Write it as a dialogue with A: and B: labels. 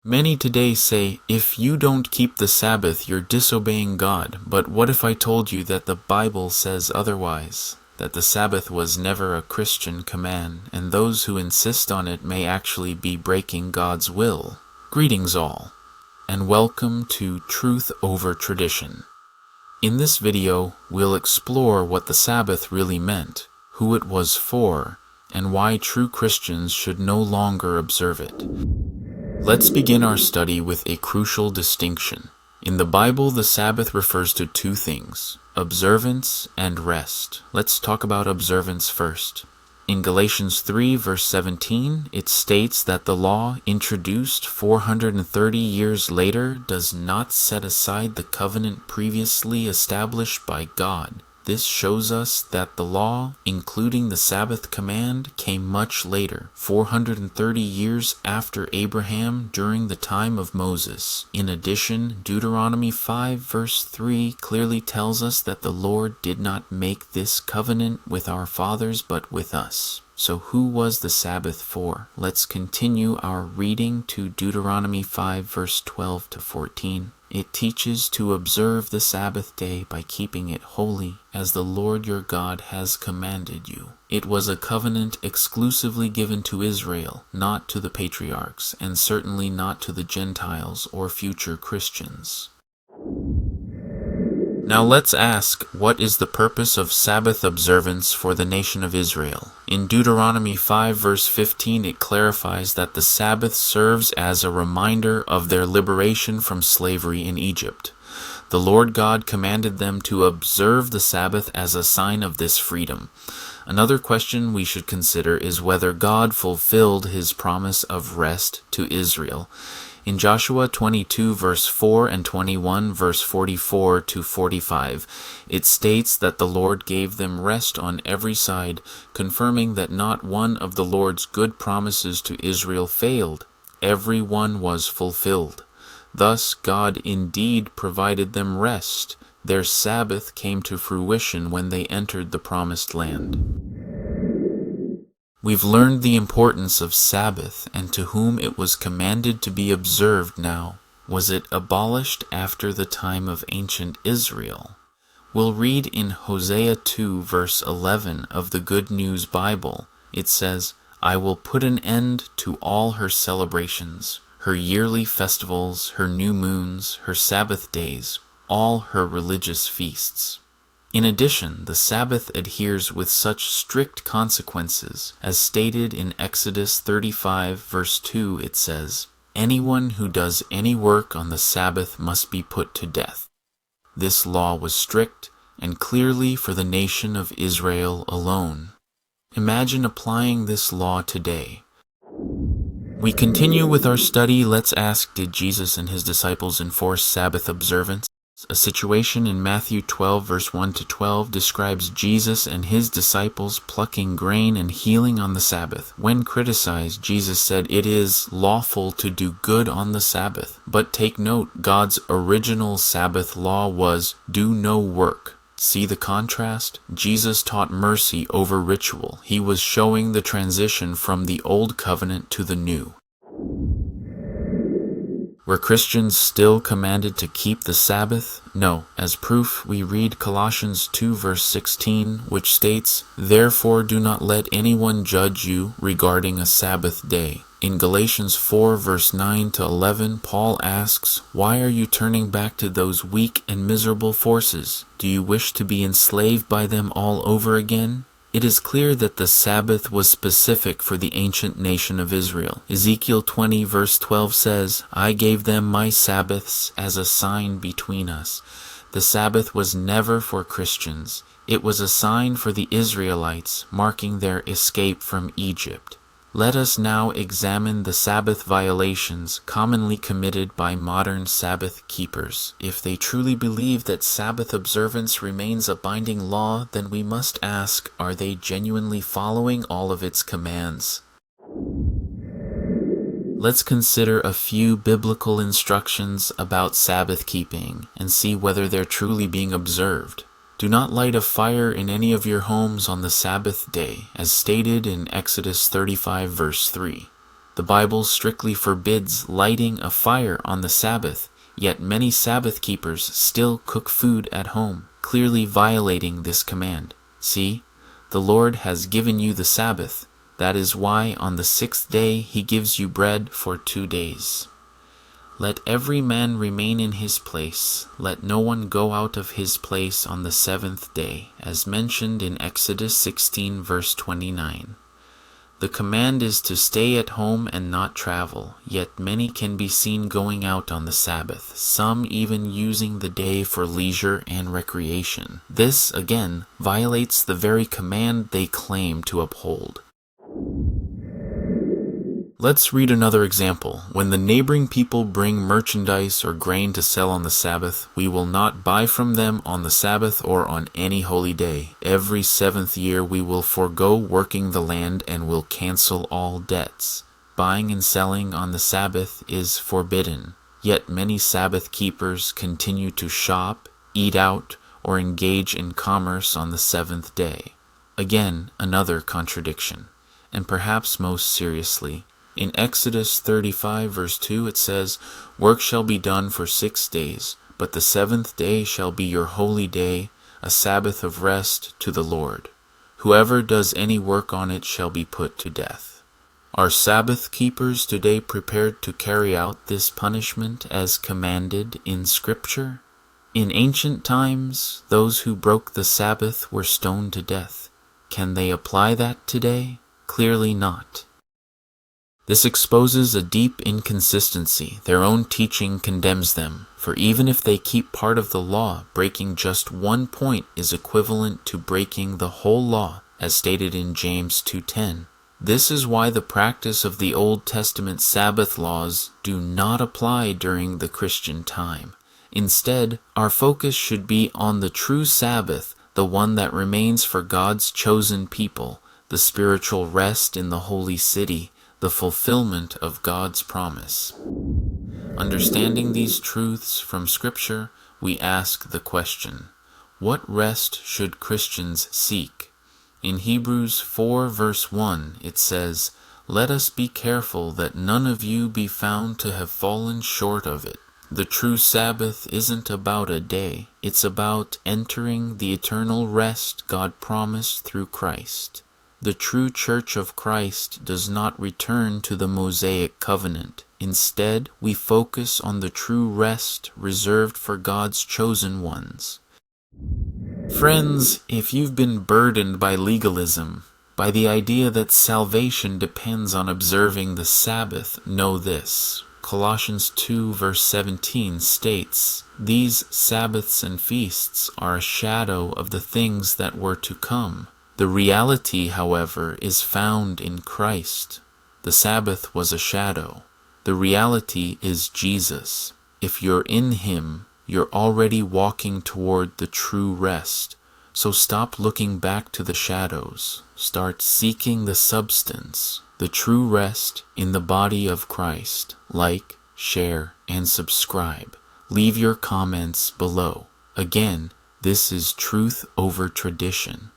A: Many today say, if you don't keep the Sabbath, you're disobeying God. But what if I told you that the Bible says otherwise? That the Sabbath was never a Christian command, and those who insist on it may actually be breaking God's will. Greetings all, and welcome to Truth Over Tradition. In this video, we'll explore what the Sabbath really meant, who it was for, and why true Christians should no longer observe it. Let's begin our study with a crucial distinction. In the Bible, the Sabbath refers to two things, observance and rest. Let's talk about observance first. In Galatians 3 verse 17, it states that the law introduced 430 years later does not set aside the covenant previously established by God. This shows us that the law, including the Sabbath command, came much later, 430 years after Abraham during the time of Moses. In addition, Deuteronomy 5 verse 3 clearly tells us that the Lord did not make this covenant with our fathers but with us. So who was the Sabbath for? Let's continue our reading to Deuteronomy 5 verse 12 to 14. It teaches to observe the Sabbath day by keeping it holy, as the Lord your God has commanded you. It was a covenant exclusively given to Israel, not to the patriarchs, and certainly not to the Gentiles or future Christians. Now let's ask, what is the purpose of Sabbath observance for the nation of Israel? In Deuteronomy 5 verse 15 it clarifies that the Sabbath serves as a reminder of their liberation from slavery in Egypt. The Lord God commanded them to observe the Sabbath as a sign of this freedom. Another question we should consider is whether God fulfilled his promise of rest to Israel. In Joshua 22 verse 4 and 21 verse 44 to 45, it states that the Lord gave them rest on every side, confirming that not one of the Lord's good promises to Israel failed. Every one was fulfilled. Thus, God indeed provided them rest. Their Sabbath came to fruition when they entered the promised land. We've learned the importance of Sabbath and to whom it was commanded to be observed now. Was it abolished after the time of ancient Israel? We'll read in Hosea 2 verse 11 of the Good News Bible. It says, I will put an end to all her celebrations, her yearly festivals, her new moons, her Sabbath days, all her religious feasts. In addition, the Sabbath adheres with such strict consequences, as stated in Exodus 35 verse 2 it says, anyone who does any work on the Sabbath must be put to death. This law was strict and clearly for the nation of Israel alone. Imagine applying this law today. We continue with our study. Let's ask, did Jesus and his disciples enforce Sabbath observance? A situation in Matthew 12 verse 1 to 12 describes Jesus and his disciples plucking grain and healing on the Sabbath. When criticized, Jesus said it is lawful to do good on the Sabbath. But take note, God's original Sabbath law was do no work. See the contrast? Jesus taught mercy over ritual. He was showing the transition from the old covenant to the new. Were Christians still commanded to keep the Sabbath? No. As proof, we read Colossians 2 verse 16, which states, therefore do not let anyone judge you regarding a Sabbath day. In Galatians 4 verse 9 to 11, Paul asks, why are you turning back to those weak and miserable forces? Do you wish to be enslaved by them all over again? It is clear that the Sabbath was specific for the ancient nation of Israel. Ezekiel 20 verse 12 says, I gave them my Sabbaths as a sign between us. The Sabbath was never for Christians. It was a sign for the Israelites, marking their escape from Egypt. Let us now examine the Sabbath violations commonly committed by modern Sabbath keepers. If they truly believe that Sabbath observance remains a binding law, then we must ask, are they genuinely following all of its commands? Let's consider a few biblical instructions about Sabbath keeping and see whether they're truly being observed. Do not light a fire in any of your homes on the Sabbath day, as stated in Exodus 35 verse 3. The The Bible strictly forbids lighting a fire on the Sabbath, yet many Sabbath keepers still cook food at home, clearly violating this command. See, the Lord has given you the Sabbath. That is why on the 6th day he gives you bread for 2 days. Let every man remain in his place. Let no one go out of his place on the 7th day, as mentioned in Exodus 16 verse 29. The command is to stay at home and not travel, yet many can be seen going out on the Sabbath, some even using the day for leisure and recreation. This, again, violates the very command they claim to uphold. Let's read another example. When the neighboring people bring merchandise or grain to sell on the Sabbath, we will not buy from them on the Sabbath or on any holy day. Every 7th year we will forego working the land and will cancel all debts. Buying and selling on the Sabbath is forbidden. Yet many Sabbath keepers continue to shop, eat out, or engage in commerce on the 7th day. Again, another contradiction. And perhaps most seriously, in Exodus 35 verse 2 it says, "Work shall be done for 6 days, but the 7th day shall be your holy day, a Sabbath of rest to the Lord. Whoever does any work on it shall be put to death." Are Sabbath keepers today prepared to carry out this punishment as commanded in Scripture? In ancient times, those who broke the Sabbath were stoned to death. Can they apply that today? Clearly not. This exposes a deep inconsistency. Their own teaching condemns them, for even if they keep part of the law, breaking just 1 point is equivalent to breaking the whole law, as stated in James 2:10. This is why the practice of the Old Testament Sabbath laws do not apply during the Christian time. Instead, our focus should be on the true Sabbath, the one that remains for God's chosen people, the spiritual rest in the holy city, the fulfillment of God's promise. Understanding these truths from Scripture, we ask the question, what rest should Christians seek? In Hebrews 4 verse 1 it says, "Let us be careful that none of you be found to have fallen short of it." The true Sabbath isn't about a day, it's about entering the eternal rest God promised through Christ. The true Church of Christ does not return to the Mosaic covenant. Instead, we focus on the true rest reserved for God's chosen ones. Friends, if you've been burdened by legalism, by the idea that salvation depends on observing the Sabbath, know this. Colossians 2 verse 17 states, "These Sabbaths and feasts are a shadow of the things that were to come. The reality, however, is found in Christ." The Sabbath was a shadow. The reality is Jesus. If you're in Him, you're already walking toward the true rest. So stop looking back to the shadows. Start seeking the substance, the true rest in the body of Christ. Like, share, and subscribe. Leave your comments below. Again, this is truth over tradition.